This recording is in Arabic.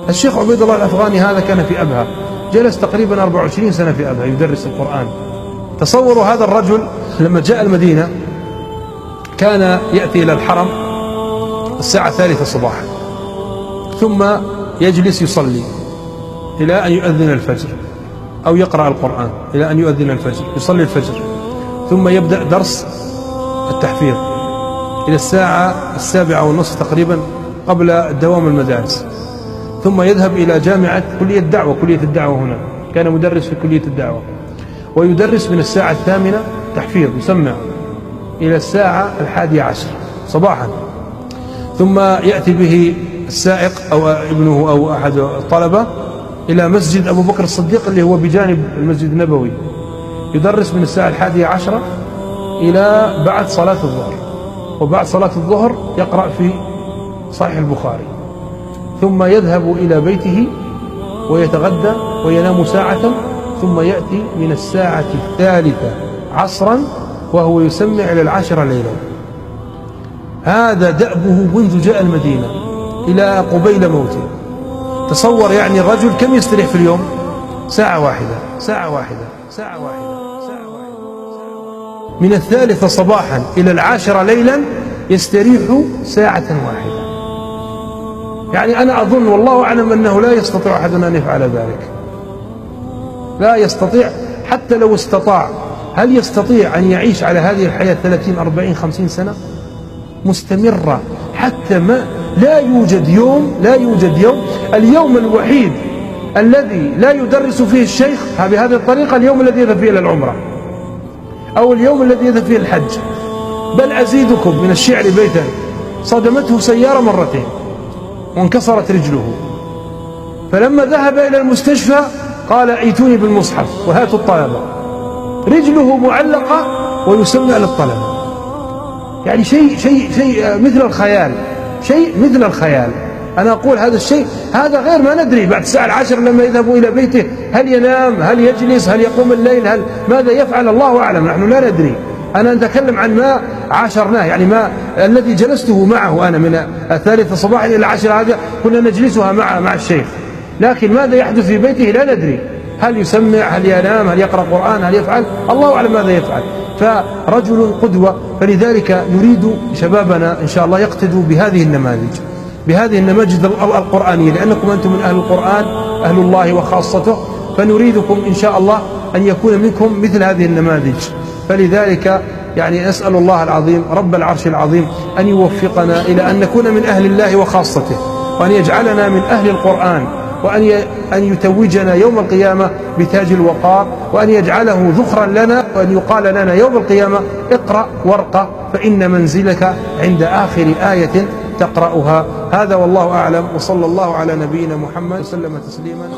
الشيخ عبيد الله الأفغاني هذا كان في أبها، جلس تقريبا 24 سنة في أبها يدرس القرآن. تصوروا هذا الرجل لما جاء المدينة كان يأتي إلى الحرم الساعة 3 صباحا، ثم يجلس يصلي إلى أن يؤذن الفجر، أو يقرأ القرآن إلى أن يؤذن الفجر، يصلي الفجر، ثم يبدأ درس التحفيظ إلى الساعة 7:30 تقريبا قبل دوام المدارس، ثم يذهب إلى جامعة كلية الدعوة هنا، كان مدرس في كلية الدعوة، ويدرس من الساعة 8 تحفيظ يسمع إلى الساعة 11 صباحا، ثم يأتي به السائق أو ابنه أو أحد الطلبة إلى مسجد أبو بكر الصديق اللي هو بجانب المسجد النبوي، يدرس من الساعة 11 إلى بعد صلاة الظهر، وبعد صلاة الظهر يقرأ في صحيح البخاري، ثم يذهب إلى بيته ويتغدى وينام ساعة، ثم يأتي من الساعة 3 عصرا وهو يسمع إلى 10 ليلا. هذا دأبه منذ جاء المدينة إلى قبيل موته. تصور يعني الرجل كم يستريح في اليوم؟ ساعة واحدة. من 3 صباحا إلى 10 ليلا يستريح ساعة واحدة. يعني أنا أظن والله أعلم أنه لا يستطيع أحد أن يفعل ذلك، لا يستطيع. حتى لو استطاع، هل يستطيع أن يعيش على هذه الحياة 30 40 50 سنة مستمرة؟ حتى ما لا يوجد يوم اليوم الوحيد الذي لا يدرس فيه الشيخ بهذه الطريقة اليوم الذي يذهب فيه إلى العمرة، أو اليوم الذي يذهب فيه الحج. بل أزيدكم من الشعر بيتا: صدمته سيارة مرتين وانكسرت رجله، فلما ذهب إلى المستشفى قال: ائتوني بالمصحف وهاتوا الطلبة. رجله معلقة ويسمع للطلبة. يعني شيء مثل الخيال. أنا أقول هذا الشيء هذا غير ما ندري بعد الساعة 10 لما يذهب إلى بيته هل ينام، هل يجلس، هل يقوم الليل، ماذا يفعل، الله أعلم، نحن لا ندري. أنا أتكلم عن ما عاشرناه، يعني ما الذي جلسته معه أنا من 3 صباحا إلى 10 هذا كنا نجلسها مع الشيخ، لكن ماذا يحدث في بيته لا ندري. هل يسمع، هل ينام، هل يقرأ قرآن، هل يفعل، الله أعلم ماذا يفعل. فرجل قدوة. فلذلك نريد شبابنا إن شاء الله يقتدوا بهذه النماذج القرآنية، لأنكم أنتم من أهل القرآن، أهل الله وخاصته، فنريدكم إن شاء الله أن يكون منكم مثل هذه النماذج. فلذلك يعني أسأل الله العظيم رب العرش العظيم أن يوفقنا إلى أن نكون من أهل الله وخاصته، وأن يجعلنا من أهل القرآن، وأن يتوجنا يوم القيامة بتاج الوقار، وأن يجعله ذخرا لنا، وأن يقال لنا يوم القيامة: اقرأ وارقى فإن منزلك عند آخر آية تقرأها. هذا والله أعلم، وصلى الله على نبينا محمد وسلم تسليما.